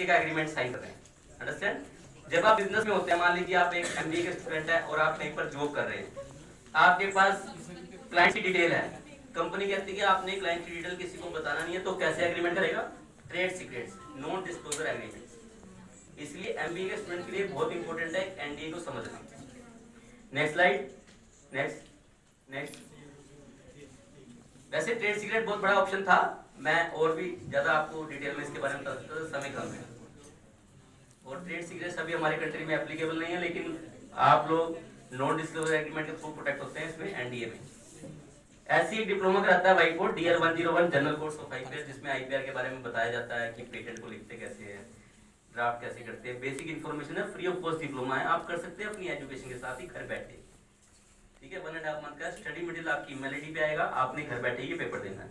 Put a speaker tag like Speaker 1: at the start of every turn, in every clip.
Speaker 1: तरीके का agreement sign कर रहे हैं। अंडरस्टैंड। जब आप बिजनेस में होते हैं, मान लीजिए आप एक एमबीए के स्टूडेंट है और आप कहीं पर जॉब कर रहे हैं, आपके पास क्लाइंट की डिटेल है, कंपनी कहती है कि आपने क्लाइंट की डिटेल किसी को बताना नहीं है, तो कैसे एग्रीमेंट करेगा? Trade secrets, non disclosure agreement. इसलिए एमबीए के स्टूडेंट के लिए बहुत इंपॉर्टेंट है एनडीए को समझना। Next slide. नेक्स्ट। वैसे ट्रेड सीक्रेट बहुत बड़ा ऑप्शन था, मैं और भी ज्यादा आपको डिटेल में इसके बारे में बता सकता था, समय कम है। और ट्रेड सीक्रेट्स अभी हमारे कंट्री में एप्लीकेबल नहीं है, लेकिन आप लोग नॉन डिस्क्लोजर एग्रीमेंट के थ्रू प्रोटेक्ट होते हैं इसमें एनडीए में। ऐसी एक डिप्लोमा कराता है white board DL 101 general course of IPR, जिसमें आईपीआर के बारे में बताया जाता है कि पेटेंट को लिखते कैसे हैं, ड्राफ्ट कैसे करते हैं, बेसिक इन्फॉर्मेशन है। फ्री ऑफ कॉस्ट डिप्लोमा है, आप कर सकते हैं अपनी एजुकेशन के साथ ही घर बैठे। ठीक है, 1.5 मंथ का स्टडी मटेरियल आपकी ईमेल आईडी पे आएगा, आपने घर बैठे ये पेपर देना है।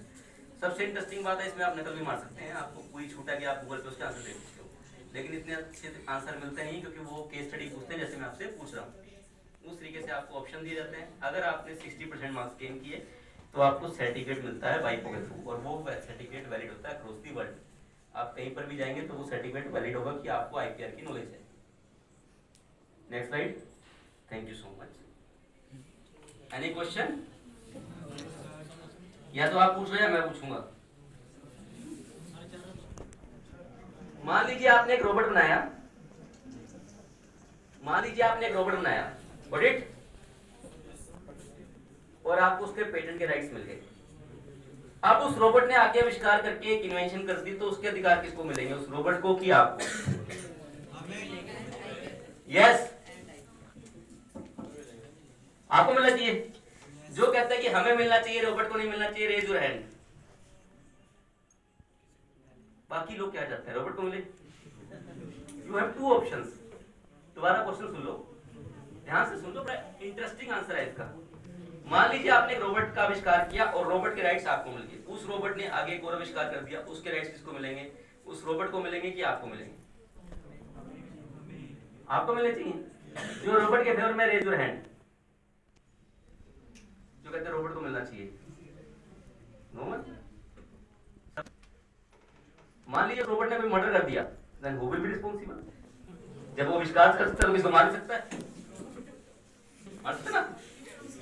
Speaker 1: सबसे इंटरेस्टिंग बात है, इसमें आप नकल भी मार सकते हैं, आपको कोई छूटा कि आप गूगल पे उसके आंसर दे सकते हो, लेकिन इतने अच्छे आंसर मिलते नहीं, क्योंकि वो केस स्टडी पूछते हैं जैसे मैं आपसे पूछ रहा हूँ। उस तरीके से आपको ऑप्शन दिए जाते हैं। अगर आपने 60% मार्क्स गेन किए तो आपको सर्टिफिकेट मिलता है वाइपो के थ्रू, और वो सर्टिफिकेट वैलिड होता है अक्रॉस दी वर्ल्ड। आप कहीं पर भी जाएंगे तो वो सर्टिफिकेट वैलिड होगा कि आपको आईपीआर की नॉलेज है। Next slide. Thank you so much. Any question? या तो आप पूछ रहे हैं या मैं पूछूंगा। मान लीजिए आपने एक रोबोट बनाया, ऑडिट, और आपको उसके पेटेंट के राइट्स मिल गए। अब उस रोबोट ने आगे आविष्कार करके एक इन्वेंशन कर दी, तो उसके अधिकार किसको मिलेंगे? उस रोबोट को कि आपको? यस, आपको मिलना चाहिए। जो कहता है कि हमें मिलना चाहिए, रोबोट को नहीं मिलना चाहिए, रेज योर हैंड। बाकी लोग क्या चाहते हैं? रोबोट को मिले। You have 2 options. दोबारा क्वेश्चन सुन लो, ध्यान से सुन लो, बड़ा इंटरेस्टिंग आंसर है इसका। मान लीजिए आपने एक रोबोट का आविष्कार किया और रोबोट के राइट्स आपको मिल गए। उस रोबोट ने आगे एक और आविष्कार कर दिया, उसके राइट्स किसको मिलेंगे? उस रोबोट को मिलेंगे कि आपको मिलेंगे? आपको मिलने चाहिए। जो रोबोट के फेवर में, रेज योर हैंड। जो कहते हैं रोबोट को मिलना चाहिए, नो मत। मान लीजिए रोबोट ने कोई मर्डर कर दिया, then who will be responsible? जब वो आविष्कार कर सकता है तो किसको मार सकता है? मार सकता ना?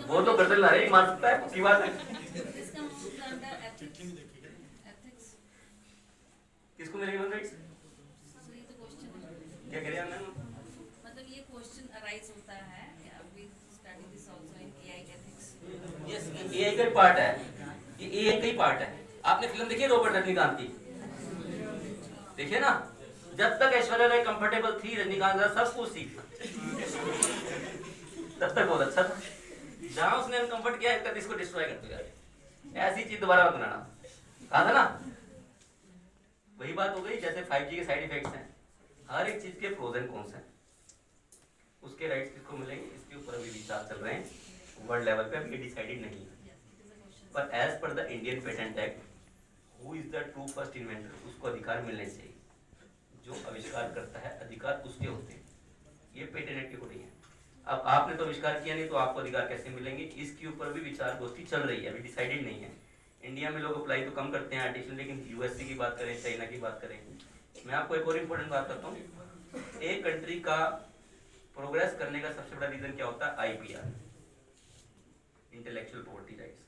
Speaker 1: वो तो गर्दन ला रहे, मार सकता है, की बात है। किसको मिलेंगे राइट्स? क्या कह रहे हैं मैम?
Speaker 2: मतलब ये क्वेश्चन अराइज होता है, we study this also in AI ethics.
Speaker 1: Yes, AI का पार्ट है, ये एआई का ही पार्ट है। आपने फिल्म देखी है रॉबर्ट रजनीकांत की? देखिए ना, जब तक ऐश्वर्या राय कंफर्टेबल थी, रजनीकांत सब कुछ सीख तब तक बहुत अच्छा था। जहां उसने अनकंफर्ट किया, तब इसको डिस्ट्रॉय कर दिया। ऐसी चीज दोबारा मत बनाना, कहा था ना। वही बात हो गई, जैसे 5G के साइड इफेक्ट्स हैं, हर एक चीज के प्रोज एंड कॉन्स हैं, उसके राइट्स किसको मिलेंगे, इसके ऊपर अभी विचार चल रहे हैं वर्ल्ड लेवल पे, अभी डिसाइडेड नहीं है। पर as per the Indian Patent Act, who is the true first inventor, उसको अधिकार मिलने चाहिए। जो आविष्कार करता है, अधिकार उसके होते हैं, ये पेटेंट एक्ट के अकॉर्डिंग है। अब आपने तो आविष्कार किया नहीं, तो आपको अधिकार कैसे मिलेंगे? इसके ऊपर भी विचार गोष्ठी चल रही है, अभी डिसाइडेड नहीं है। इंडिया में लोग अप्लाई तो कम करते हैं आर्टिफिशियल, लेकिन यूएसए की बात करें, चाइना की बात करें। मैं आपको एक और इम्पोर्टेंट बात करता हूँ, एक कंट्री का प्रोग्रेस करने का सबसे बड़ा रीजन क्या होता है? IPR, intellectual property rights.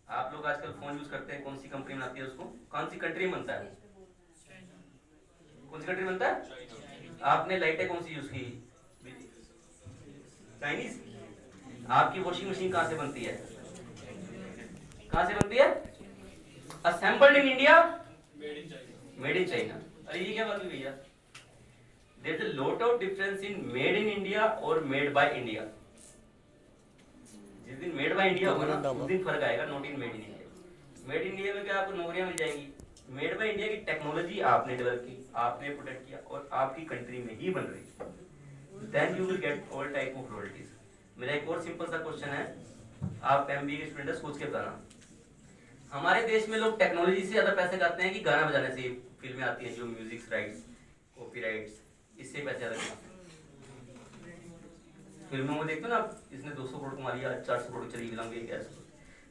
Speaker 1: आप लोग आजकल फोन यूज करते हैं, कौन सी कंपनी बनाती है उसको? कौन सी कंट्री बनता है? कौन सी कंट्री बनता है? आपने लाइटें कौन सी यूज की? चाइनीज। आपकी वॉशिंग मशीन कहां से बनती है? कहां से बनती है? Assembled in India, made in China. अरे ये क्या बात हुई भैया? There is a lot of difference in made in India और मेड बाय इंडिया। जिस दिन मेड बाय इंडिया होगा ना, उस दिन फर्क आएगा, not in made in India. Made in India में क्या आपको नौकरियां मिल जाएंगी? मेड बाय इंडिया की टेक्नोलॉजी आपने डेवलप की, आपने प्रोटेक्ट किया और आपकी कंट्री में ही बन रही है, then you will get all type of royalties. मेरा एक और सिंपल सा क्वेश्चन है, आप एमबीए के स्टूडेंट सोच के बताना, हमारे देश में लोग टेक्नोलॉजी से ज्यादा पैसे खाते हैं कि गाना बजाने से? फिल्में आती हैं जो म्यूजिक राइट्स, कॉपीराइट्स, इससे पैसे ज्यादा कमाते हैं। फिल्मों में देखते हो ना, इसने 200 करोड़ कमा लिया, 400 करोड़ चली फिल्म की, कैसे?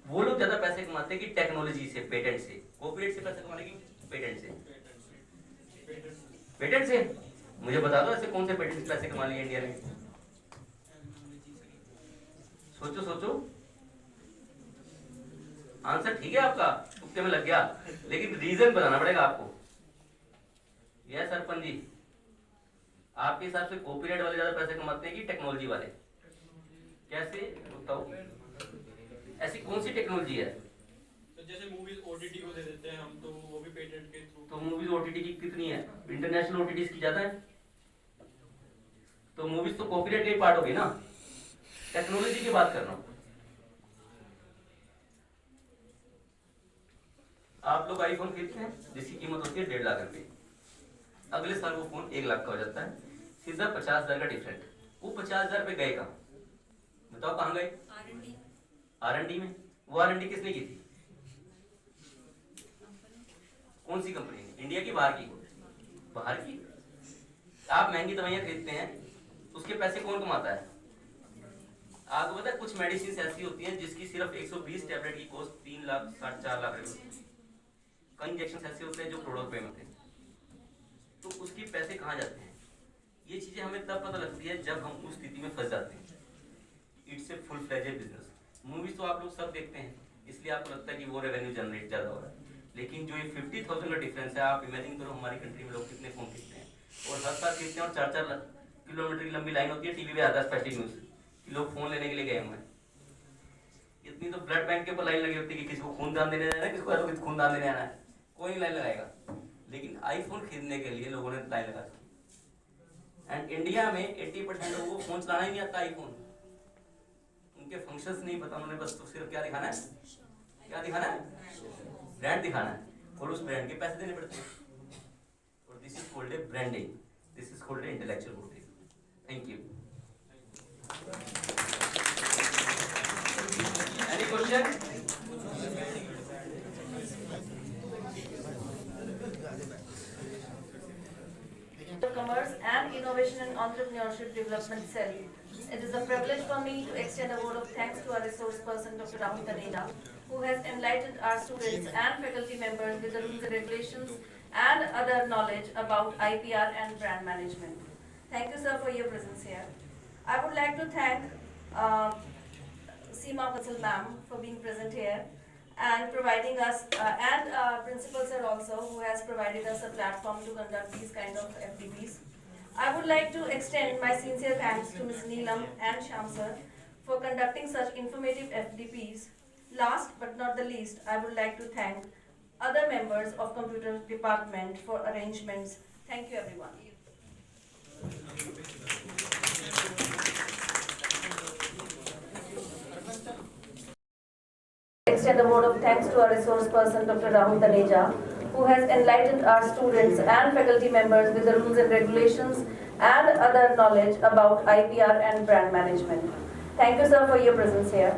Speaker 1: वो लोग ज्यादा पैसे कमाते हैं कि टेक्नोलॉजी से, पेटेंट से? कॉपीराइट से पैसे कमाने की पेटेंट से? पेटेंट से? मुझे बता दो ऐसे कौन से पेटेंट से पैसे कमा लिए इंडिया ने? सोचो सोचो। आंसर ठीक है आपका, तुक्के में लग गया, लेकिन रीजन बताना पड़ेगा आपको। यस सरपंच जी, आपके हिसाब से कॉपीराइट वाले ज्यादा पैसे कमाते हैं कि टेक्नोलॉजी वाले? कैसे बताओ, ऐसी कौन सी टेक्नोलॉजी है?
Speaker 3: तो जैसे मूवीज ओटीटी को दे देते हैं हम, तो वो भी पेटेंट के थ्रू।
Speaker 1: तो मूवीज ओटीटी की कितनी है? इंटरनेशनल ओटीटी की ज्यादा है। तो मूवीज तो कॉपीराइट का पार्ट हो गई ना, टेक्नोलॉजी की बात कर रहा हूं। आप लोग आईफोन खरीदते हैं जिसकी कीमत होती है 1.5 लाख रुपए, अगले साल वो फोन 1 लाख का हो जाता है, सीधा 50,000 का डिफरेंट। वो 50,000 रुपए गए कहाँ? बताओ कहाँ गए?
Speaker 2: R&D
Speaker 1: R&D में। वो R&D किसने की थी? कौन सी कंपनी ने? इंडिया की बाहर की? बाहर की। आप महंगी दवाइयां खरीदते हैं, उसके पैसे कौन कमाता है? आपको पता है कुछ मेडिसिन ऐसी होती हैं जिसकी सिर्फ 120 टैबलेट की कॉस्ट 3 लाख 4 लाख रुपए। कई इंजेक्शन ऐसे होते हैं जो करोड़ों रुपए में होते हैं, तो उसके पैसे कहाँ जाते हैं? ये चीजें हमें तब पता लगती है जब हम उस स्थिति में फंस जाते हैं। It's a full fledged business. Movies तो आप लोग सब देखते हैं, इसलिए आपको लगता है कि वो रेवेन्यू जनरेट ज्यादा हो रहा है, लेकिन जो ये 50,000 का डिफरेंस है, आप इमेजिन करो हमारी कंट्री में लोग कितने फोन खरीदते हैं, और हर साल खरीदते हैं, और 4-4 किलोमीटर की लंबी लाइन होती है, टीवी पे आता है स्पेशली न्यूज कि लोग फोन लेने के लिए गए हुए हैं। इतनी तो ब्लड बैंक के ऊपर लाइन लगी होती है कि किसी को खून दान देने जाना है, किसको ऐसा कुछ खून दान देने आना है, कोई नहीं लाइन लगाएगा, लेकिन आईफोन खरीदने के लिए लोगों ने लाइन लगा दी। एंड इंडिया में 80% लोगों को फोन चलाना ही नहीं आता, आईफोन, उनके फंक्शंस नहीं पता, उन्होंने बस तो सिर्फ क्या दिखाना है, क्या दिखाना है, ब्रांड दिखाना है, और उस ब्रांड के पैसे देने पड़ते हैं। और this is called a branding, this is called a intellectual property. Thank you. Any question?
Speaker 4: Commerce and Innovation and Entrepreneurship Development Cell. It is a privilege for me to extend a vote of thanks to our resource person, Dr. Rahul Taneja, who has enlightened our students and faculty members with the rules and regulations and other knowledge about IPR and brand management. Thank you, sir, for your presence here. I would like to thank Seema Patel ma'am for being present here and providing us, and Principal sir also, who has provided us a platform to conduct these kind of FDPs. I would like to extend my sincere thanks to Ms. Neelam and Shyam sir for conducting such informative FDPs. Last but not the least, I would like to thank other members of Computer Department for arrangements. Thank you, everyone. Extend a vote of thanks to our resource person, Dr. Rahul Taneja, who has enlightened our students and faculty members with the rules and regulations and other knowledge about IPR and brand management. Thank you, sir, for your presence here.